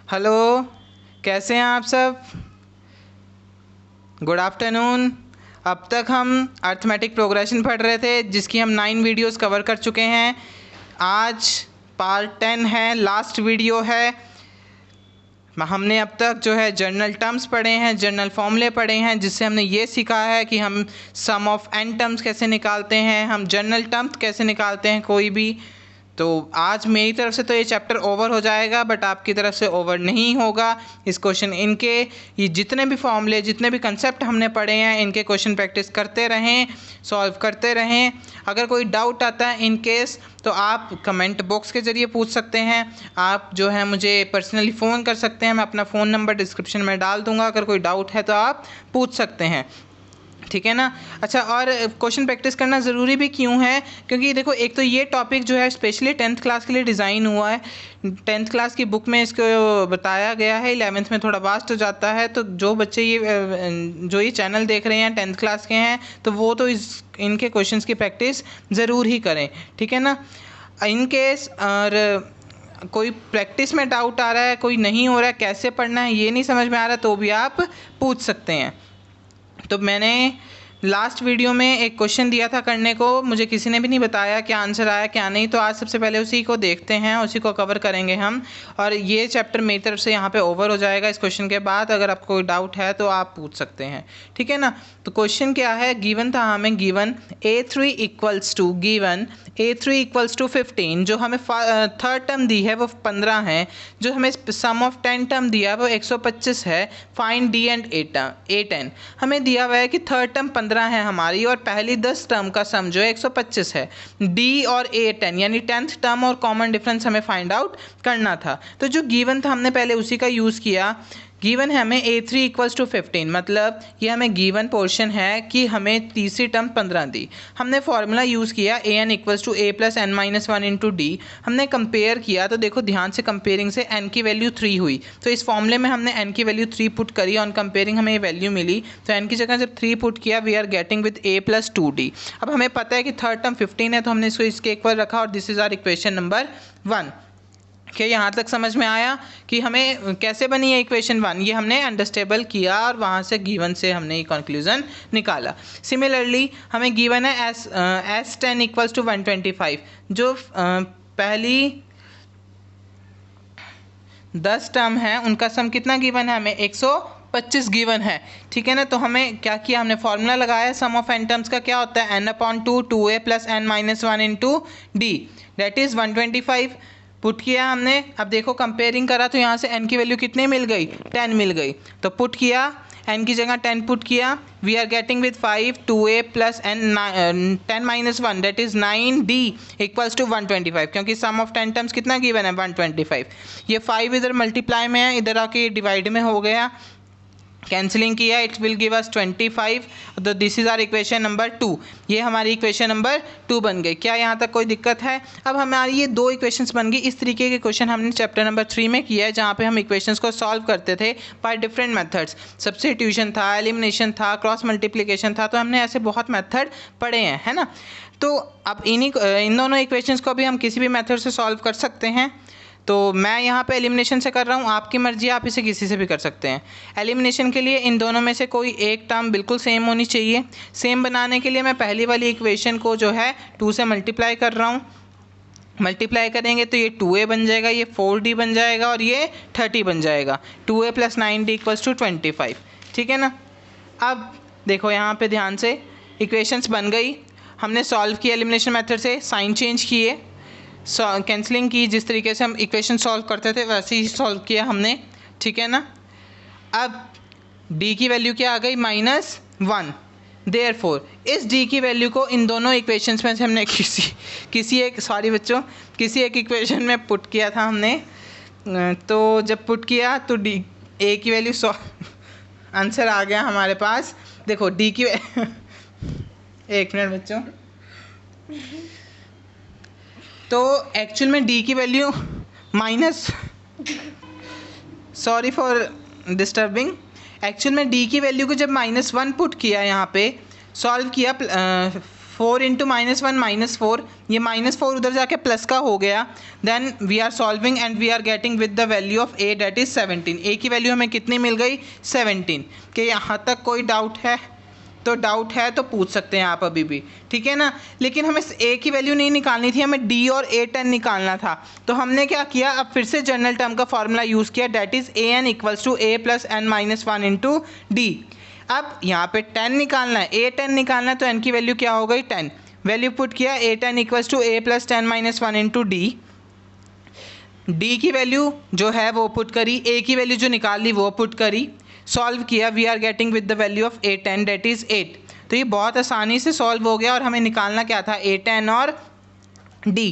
Hello, कैसे हैं आप सब? Good afternoon. अब तक हम अर्थमेटिक प्रोग्रेशन पढ़ रहे थे, जिसकी हम 9 वीडियोस कवर कर चुके हैं। आज पार्ट 10 है, लास्ट वीडियो है। हमने अब तक जो है जर्नल टर्म्स पढ़े हैं, जर्नल फॉर्मूले पढ़े हैं, जिससे हमने ये सीखा है कि हम सम ऑफ एन टर्म्स कैसे निकालते हैं, हम जर्नल टर्म्स कैसे निकालते हैं कोई भी। तो आज मेरी तरफ से तो ये चैप्टर ओवर हो जाएगा, बट आपकी तरफ से ओवर नहीं होगा। इस क्वेश्चन इनके ये जितने भी फॉर्मूले, जितने भी कंसेप्ट हमने पढ़े हैं, इनके क्वेश्चन प्रैक्टिस करते रहें, सॉल्व करते रहें। अगर कोई डाउट आता है इन केस, तो आप कमेंट बॉक्स के ज़रिए पूछ सकते हैं। आप जो है मुझे पर्सनली फ़ोन कर सकते हैं, मैं अपना फ़ोन नंबर डिस्क्रिप्शन में डाल दूँगा। अगर कोई डाउट है तो आप पूछ सकते हैं, ठीक है ना। अच्छा, और क्वेश्चन प्रैक्टिस करना ज़रूरी भी क्यों है? क्योंकि देखो, एक तो ये टॉपिक जो है स्पेशली 10th क्लास के लिए डिज़ाइन हुआ है। 10th क्लास की बुक में इसको बताया गया है, 11th में थोड़ा वास्ट हो जाता है। तो जो बच्चे ये चैनल देख रहे हैं 10th क्लास के हैं, तो वो तो इनके क्वेश्चंस की प्रैक्टिस ज़रूर ही करें, ठीक है ना। इन केस और कोई प्रैक्टिस में डाउट आ रहा है, कोई नहीं हो रहा है, कैसे पढ़ना है ये नहीं समझ में आ रहा, तो भी आप पूछ सकते हैं। तो मैंने लास्ट वीडियो में एक क्वेश्चन दिया था करने को, मुझे किसी ने भी नहीं बताया क्या आंसर आया क्या नहीं। तो आज सबसे पहले उसी को देखते हैं, उसी को कवर करेंगे हम। और ये चैप्टर मेरी तरफ से यहाँ पे ओवर हो जाएगा इस क्वेश्चन के बाद। अगर आपको कोई डाउट है तो आप पूछ सकते हैं, ठीक है ना। तो क्वेश्चन क्या है, गिवन था हमें, गिवन A3 इक्वल्स टू 15, जो हमें थर्ड टर्म दी है वो 15 है, जो हमें सम ऑफ 10 टर्म दिया है वो 125 है। Find D and A10। हमें दिया हुआ है कि थर्ड टर्म 15 है हमारी, और पहली 10 टर्म का सम जो है 125 है। D और A10 यानी 10th टर्म और कॉमन डिफरेंस हमें फाइंड आउट करना था। तो जो गिवन था हमने पहले उसी का यूज़ किया। गिवन है हमें A3 इक्वल्स टू 15, मतलब ये हमें गिवन पोर्शन है कि हमें तीसरी टर्म 15 दी। हमने फॉर्मूला यूज़ किया an equals to a plus n minus 1 into d. हमने कंपेयर किया, तो देखो ध्यान से, कंपेयरिंग से n की वैल्यू 3 हुई। तो इस फॉर्मूले में हमने n की वैल्यू 3 पुट करी, ऑन कंपेयरिंग हमें ये वैल्यू मिली। तो n की जगह जब 3 पुट किया, we are getting with a plus 2d। अब हमें पता है कि थर्ड टर्म 15 है, तो हमने इसको इसके एक बार रखा, और this is our equation number 1। क्या यहाँ तक समझ में आया कि हमें कैसे बनी है इक्वेशन 1? ये हमने अंडरस्टेबल किया और वहाँ से गिवन से हमने ये कंक्लूजन निकाला। सिमिलरली हमें गिवन है S10 इक्वल्स टू 125, जो पहली 10 टर्म है उनका सम कितना गिवन है हमें? 125 गिवन है, ठीक है ना। तो हमें क्या किया, हमने फॉर्मूला लगाया, सम ऑफ एन टर्म्स का क्या होता है, n/2 2a plus n minus 1 into D, that is 125 put किया हमने। अब देखो कंपेयरिंग करा तो यहाँ से n की वैल्यू कितने मिल गई? 10 मिल गई। तो पुट किया, n की जगह 10 पुट किया, we are getting with 5 2a plus n 10 minus 1 that is 9d equals to 125, क्योंकि सम ऑफ 10 टर्म्स कितना गिवन है? 125। ये 5 इधर मल्टीप्लाई में है, इधर आके डिवाइड में हो गया, कैंसिलिंग किया, इट विल गिव अस 25। तो this is our equation number 2। ये हमारी इक्वेशन नंबर 2 बन गई। क्या यहाँ तक कोई दिक्कत है? अब हमारी ये 2 इक्वेशंस बन गई। इस तरीके के क्वेश्चन हमने चैप्टर नंबर 3 में किया है, जहाँ पे हम इक्वेशंस को सॉल्व करते थे बाय डिफरेंट मेथड्स। सब्स्टिट्यूशन था, एलिमिनेशन था, क्रॉस मल्टीप्लिकेशन था, तो हमने ऐसे बहुत मेथड पढ़े हैं, है ना। तो अब इन दोनों इक्वेशंस को भी हम किसी भी मेथड से सॉल्व कर सकते हैं। तो मैं यहाँ पे एलिमिनेशन से कर रहा हूँ, आपकी मर्जी, आप इसे किसी से भी कर सकते हैं। एलिमिनेशन के लिए इन दोनों में से कोई एक टर्म बिल्कुल सेम होनी चाहिए। सेम बनाने के लिए मैं पहली वाली इक्वेशन को जो है 2 से मल्टीप्लाई कर रहा हूँ। मल्टीप्लाई करेंगे तो ये 2a बन जाएगा, ये 4d बन जाएगा, और ये 30 बन जाएगा। 2a plus 9d equals to 25, ठीक है ना। अब देखो यहाँ पे ध्यान से, इक्वेशंस बन गई, हमने सॉल्व किया एलिमिनेशन मेथड से, साइन चेंज किए, कैंसलिंग की, जिस तरीके से हम इक्वेशन सॉल्व करते थे वैसे ही सॉल्व किया हमने, ठीक है ना। अब d की वैल्यू क्या आ गई? -1। देयरफॉर इस d की वैल्यू को इन दोनों इक्वेशंस में से हमने किसी एक इक्वेशन में पुट किया था हमने। तो जब पुट किया तो d a की वैल्यू आंसर आ गया हमारे पास। देखो d की एक मिनट बच्चों, तो एक्चुअल में d की value sorry for disturbing, actual में d की वैल्यू को जब -1 पुट किया, यहाँ पे सॉल्व किया 4 इंटू -1 -4, ये -4 उधर जाके प्लस का हो गया। Then we are solving and we are getting with the value of a that is 17। a की वैल्यू हमें कितनी मिल गई 17। कि यहाँ तक कोई डाउट है? तो डाउट है तो पूछ सकते हैं आप अभी भी, ठीक है ना। लेकिन हमें a की वैल्यू नहीं निकालनी थी, हमें d और a10 निकालना था। तो हमने क्या किया, अब फिर से जनरल टर्म का फॉर्मूला यूज़ किया, that is an equals to a plus n minus 1 into d. अब यहाँ पे 10 निकालना है, a10 निकालना है, तो n की वैल्यू क्या हो गई 10। वैल्यू पुट किया, a10 equals to a plus 10 minus 1 into d. D की वैल्यू जो है वो पुट करी, a की वैल्यू जो निकाल ली वो पुट करी, सॉल्व किया, we are getting with the value of a10 that is 8। तो ये बहुत आसानी से सॉल्व हो गया और हमें निकालना क्या था a10 और d।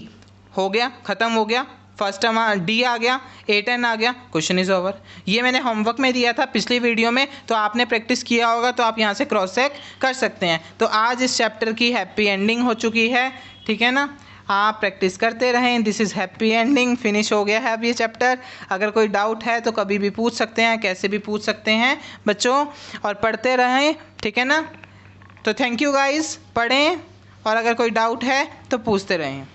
हो गया, ख़त्म हो गया, फर्स्ट टर्म d आ गया, a10 आ गया, क्वेश्चन इज ओवर। ये मैंने होमवर्क में दिया था पिछली वीडियो में, तो आपने प्रैक्टिस किया होगा तो आप यहाँ से क्रॉस चेक कर सकते हैं। तो आज इस चैप्टर की हैप्पी एंडिंग हो चुकी है, ठीक है ना। आप प्रैक्टिस करते रहें, this is happy ending, finish हो गया है अब ये चैप्टर। अगर कोई डाउट है तो कभी भी पूछ सकते हैं, कैसे भी पूछ सकते हैं बच्चों, और पढ़ते रहें, ठीक है ना। तो थैंक यू गाइस, पढ़ें और अगर कोई डाउट है तो पूछते रहें।